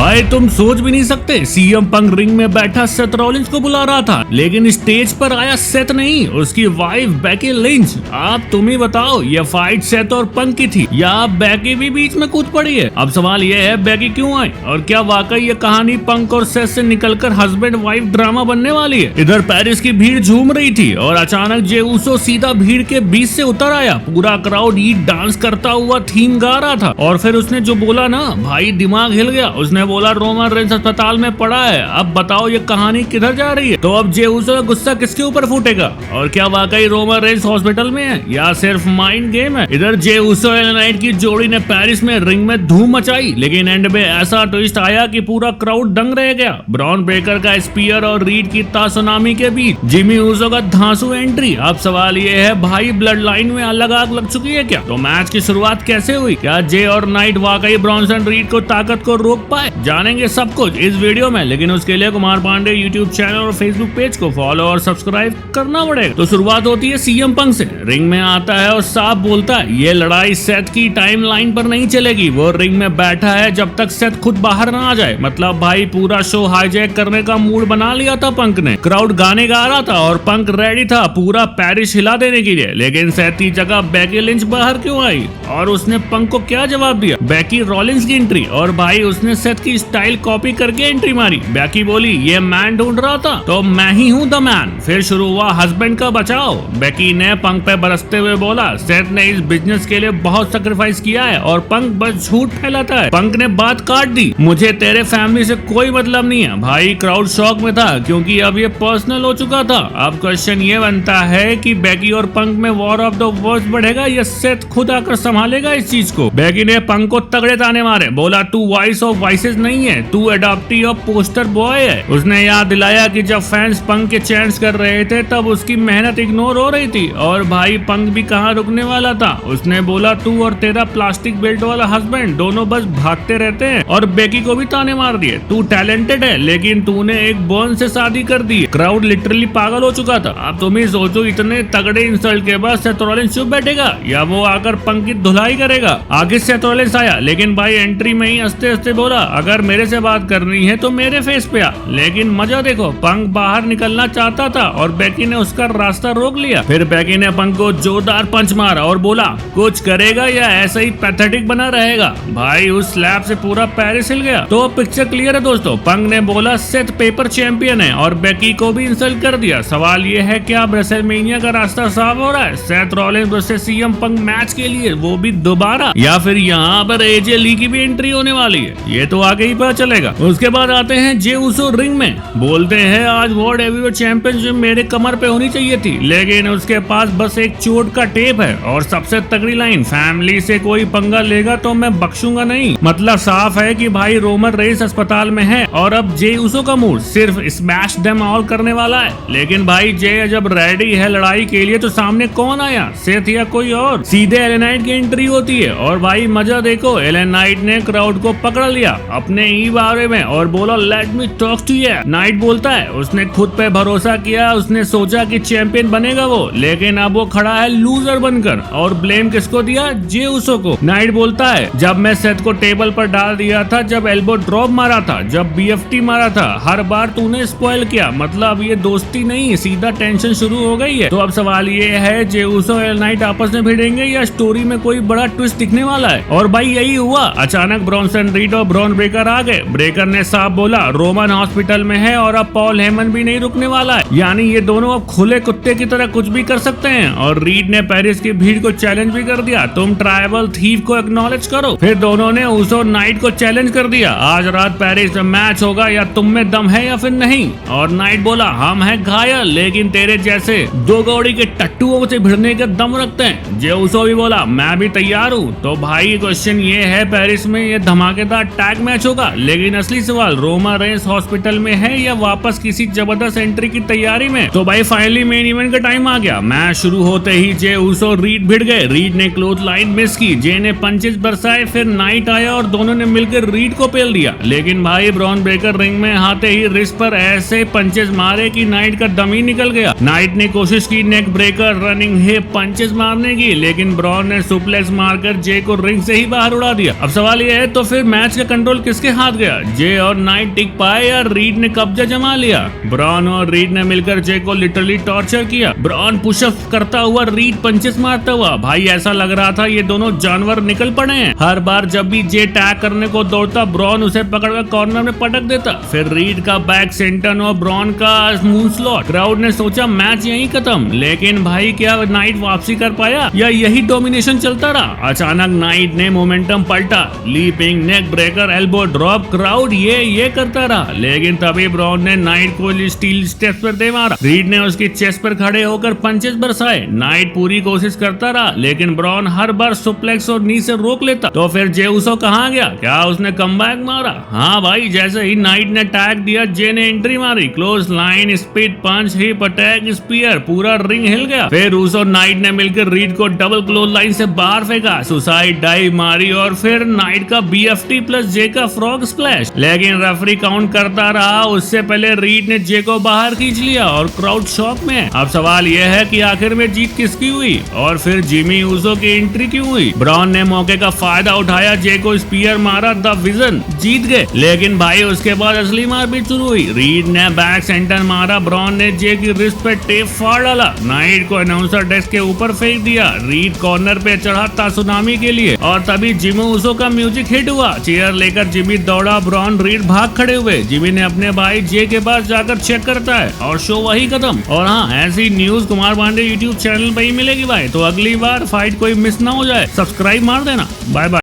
भाई तुम सोच भी नहीं सकते, सीएम पंक रिंग में बैठा सेथ रॉलिंस को बुला रहा था, लेकिन स्टेज पर आया सेथ नहीं, उसकी वाइफ बेकी लिंच। आप तुम ही बताओ, ये फाइट सेथ और पंक की थी या बेकी भी बीच में कूद पड़ी है? अब सवाल ये है बेकी क्यों आई, और क्या वाकई ये कहानी पंक और सेथ से निकलकर हस्बैंड वाइफ ड्रामा बनने वाली है? इधर पेरिस की भीड़ झूम रही थी और अचानक जे उसो सीधा भीड़ के बीच से उतर आया। पूरा क्राउड ईट डांस करता हुआ थीम गा रहा था और फिर उसने जो बोला ना भाई दिमाग हिल गया। उसने बोला रोमन रेंस अस्पताल में पड़ा है, अब बताओ ये कहानी किधर जा रही है? तो अब जे उसो का गुस्सा किसके ऊपर फूटेगा, और क्या वाकई रोमन रेंस हॉस्पिटल में है या सिर्फ माइंड गेम है? इधर जे उसो एल नाइट की जोड़ी ने पेरिस में रिंग में धूम मचाई, लेकिन एंड में ऐसा ट्विस्ट आया कि पूरा क्राउड दंग रह गया। ब्रॉन ब्रेकर का स्पीयर और रीड की तासुनामी के बीच जिमी उसो का धांसू एंट्री। अब सवाल ये है भाई ब्लड लाइन में अलग आग लग चुकी है क्या? तो मैच की शुरुआत कैसे हुई? क्या जे और नाइट वाकई ब्रॉन्सन रीड को ताकत को रोक पाए? जानेंगे सब कुछ इस वीडियो में, लेकिन उसके लिए कुमार पांडे यूट्यूब चैनल और फेसबुक पेज को फॉलो और सब्सक्राइब करना पड़ेगा। तो शुरुआत होती है सीएम पंक से। रिंग में आता है और साफ बोलता है ये लड़ाई सेथ की टाइम लाइन पर नहीं चलेगी। वो रिंग में बैठा है जब तक सेथ खुद बाहर ना आ जाए। मतलब भाई पूरा शो हाईजैक करने का मूड बना लिया था पंक ने। क्राउड गाने गा रहा था और पंक रेडी था पूरा पेरिस हिला देने के लिए, लेकिन सेथ की जगह बेकी लिंच बाहर क्यों आई और उसने पंक को क्या जवाब दिया? बेकी रॉलिंस की एंट्री, और भाई उसने सेथ की स्टाइल कॉपी करके एंट्री मारी। बेकी बोली ये मैन ढूंढ रहा था तो मैं ही हूँ द मैन। फिर शुरू हुआ हस्बैंड का बचाव। बेकी ने पंक पे बरसते हुए बोला सेथ ने इस बिजनेस के लिए बहुत सेक्रीफाइस किया है और पंक बस झूठ फैलाता है। पंक ने बात काट दी, मुझे तेरे फैमिली से कोई मतलब नहीं है। भाई क्राउड शॉक में था क्योंकि अब ये पर्सनल हो चुका था। अब क्वेश्चन ये बनता है कि बेकी और पंक में वॉर ऑफ द वर्ड्स बढ़ेगा या सेथ खुद आकर संभालेगा इस चीज को? बेकी ने पंक को तगड़े ताने मारे, बोला तू वॉइस ऑफ वॉइसेस नहीं है, तू अडॉप्टी ऑफ पोस्टर बॉय है। उसने याद दिलाया कि जब फैंस पंक के चैंट्स कर रहे थे तब उसकी मेहनत इग्नोर हो रही थी और भाई पंक भी कहाँ रुकने वाला था। उसने बोला तू और तेरा प्लास्टिक बेल्ट वाला हस्बैंड दोनों बस भागते रहते हैं, और बेकी को भी ताने मार दिए, तू टैलेंटेड है लेकिन तूने एक बॉर्न से शादी कर दी। क्राउड लिटरली पागल हो चुका था। अब तुम ही सोचो इतने तगड़े इंसल्ट के बाद सेथ रॉलिंस चुप बैठेगा या वो आकर पंक की धुलाई करेगा? आगे सेथ रॉलिंस आया, लेकिन भाई एंट्री में ही हंसते हंसते बोला अगर मेरे से बात करनी है तो मेरे फेस पे आ। लेकिन मजा देखो, पंक बाहर निकलना चाहता था और बेकी ने उसका रास्ता रोक लिया। फिर बेकी ने पंक को जोरदार पंच मारा और बोला कुछ करेगा या ऐसा ही पैथेटिक बना रहेगा? भाई उस स्लैप से पूरा पेरिस हिल गया। तो पिक्चर क्लियर है दोस्तों, पंक ने बोला सेथ पेपर चैंपियन है और बेकी को भी इंसल्ट कर दिया। सवाल ये है क्या रेसलमेनिया का रास्ता साफ हो रहा है Seth Rollins versus CM Punk match के लिए, वो भी दोबारा, या फिर यहाँ पर एजे ली की भी एंट्री होने वाली है? ये तो आगे ही पता चलेगा। उसके बाद आते हैं जे उसो रिंग में, बोलते हैं आज वर्ल्ड हेवीवेट चैंपियनशिप मेरे कमर पे होनी चाहिए थी, लेकिन उसके पास बस एक चोट का टेप है और सबसे तगड़ी लाइन फैमिली से कोई पंगा लेगा तो मैं बख्शूंगा नहीं। मतलब साफ है कि भाई रोमन रेंस अस्पताल में है और अब जे उसो का मूड सिर्फ स्मैश देम ऑल करने वाला है। लेकिन भाई जे जब रेडी है लड़ाई के लिए तो सामने कौन आया, सेथ या कोई और? सीधे एलन नाइट की एंट्री होती है और भाई मजा देखो, एलन नाइट ने क्राउड को पकड़ लिया अपने ही बारे में और बोला let me talk to you. Night बोलता है उसने खुद पे भरोसा किया, उसने सोचा कि चैंपियन बनेगा वो, लेकिन अब वो खड़ा है लूजर बनकर। और ब्लेम किसको दिया? जे उसो को। नाइट बोलता है जब मैं सेथ को टेबल पर डाल दिया था, जब एल्बो ड्रॉप मारा था, जब बीएफटी मारा था, हर बार तूने स्पॉइल किया। मतलब ये दोस्ती नहीं, सीधा टेंशन शुरू हो गई है। तो अब सवाल ये है जे उसो और नाइट आपस में भिड़ेंगे या स्टोरी में कोई बड़ा ट्विस्ट दिखने वाला है? और भाई यही हुआ, अचानक ब्रॉन्सन रीड और ब्रॉन ब्रेकर आ गए। ब्रेकर ने साफ बोला रोमन हॉस्पिटल में है और अब पॉल हेमन भी नहीं रुकने वाला है, यानी ये दोनों अब खुले कुत्ते की तरह कुछ भी कर सकते हैं। और रीड ने पेरिस की भीड़ को चैलेंज भी कर दिया, तुम ट्राइबल थीफ को एक्नॉलेज करो। फिर दोनों ने उसो नाइट को चैलेंज कर दिया, आज रात पेरिस में मैच होगा या तुम में दम है या फिर नहीं। और नाइट बोला हम हैं घायल लेकिन तेरे जैसे दो गौड़ी के टट्टुओं से भिड़ने का दम रखते हैं। जे उसो भी बोला मैं भी तैयार हूँ। तो भाई क्वेश्चन ये है पेरिस में ये धमाकेदार टैग मैच होगा, लेकिन असली सवाल रोमन रेंस हॉस्पिटल में है या वापस किसी जबरदस्त एंट्री की तैयारी में? तो भाई फाइनली मेन इवेंट का टाइम आ गया। मैच शुरू होते ही जे उसो रीड भिड़ गए। रीड ने क्लोथ लाइन मिस की, जे ने पंचेस बरसाए, फिर नाइट आया और दोनों ने मिलकर रीड को पेल दिया। लेकिन भाई ब्रॉन ब्रेकर रिंग में आते ही रिस्ट पर ऐसे पंचेस मारे कि नाइट का दम ही निकल गया। नाइट ने कोशिश की नेक ब्रेकर रनिंग हिप पंचेस मारने की, लेकिन ब्रॉन ने सुप्लेक्स मारकर जे को रिंग से ही बाहर बाहर उड़ा दिया। अब सवाल यह है तो फिर मैच का कंट्रोल किसके हाथ गया? जे और नाइट टिक पाए या रीड ने कब्जा जमा लिया? ब्रॉन और रीड ने मिलकर जे को लिटरली टॉर्चर किया। ब्रॉन पुशअप करता हुआ, रीड पंचेस मारता हुआ। भाई ऐसा लग रहा था ये दोनों जानवर निकल पड़े हैं। हर बार जब भी जे टैग करने को दौड़ता, ब्रॉन उसे पकड़कर कॉर्नर में पटक देता। फिर रीड का बैक सेंटन और ब्रॉन का मून स्लॉट। क्राउड ने सोचा मैच यहीं खत्म, लेकिन भाई क्या नाइट वापसी कर पाया या यही डोमिनेशन चलता रहा? अचानक नाइट ने मोमेंटम पलटा, लीपिंग, नेक ब्रेकर, एल्बो ड्रॉप। क्राउड ये करता रहा, लेकिन तभी ब्रॉन ने नाइट को स्टील स्टेप्स पर दे मारा। रीड ने उसकी चेस्ट पर खड़े होकर पंचेस बरसाए। नाइट पूरी कोशिश करता रहा, लेकिन ब्रॉन हर बार सुप्लेक्स और नी से रोक लेता। तो फिर जे उसो कहाँ गया? क्या उसने कमबैक मारा? हाँ भाई, जैसे ही नाइट ने टैग दिया, जे ने एंट्री मारी। क्लोज लाइन, स्पीड पंच, हिप अटैक, स्पीयर, पूरा रिंग हिल गया। फिर उसो नाइट ने मिलकर रीड को डबल क्लोज लाइन से बाहर फेंका, सुसाइड डाइव मारी और फिर नाइट का BFT प्लस जे का फ्रॉग स्प्लैश। लेकिन रेफरी काउंट करता रहा, उससे पहले रीड ने जे को बाहर खींच लिया और क्राउड शॉक में है। अब सवाल यह है कि आखिर में जीत किसकी हुई और फिर जिमी ऊसो की एंट्री क्यों हुई? ब्रॉन ने मौके का फायदा उठाया, जे को स्पीयर मारा, द विजन जीत गए। लेकिन भाई उसके बाद असली मारपीट शुरू हुई। रीड ने बैक सेंटर मारा, ब्रॉन ने जे की रिस्ट पे टेप फाड़ डाला, नाइट को अनाउंसर डेस्क के ऊपर फेंक दिया। रीड कॉर्नर पे चढ़ा था सुनामी के लिए और तभी जिमी ऊसो का म्यूजिक हिट हुआ। चेयर लेकर जिमी दौड़ा, ब्रॉन रीड भाग खड़े हुए। जिमी ने अपने भाई जे के पास जाकर चेक करता है और शो वही खत्म। और हाँ, ऐसी news Kumar Pandey YouTube channel पर ही मिलेगी भाई। तो अगली बार फाइट कोई मिस ना हो जाए, सब्सक्राइब मार देना। Bye bye.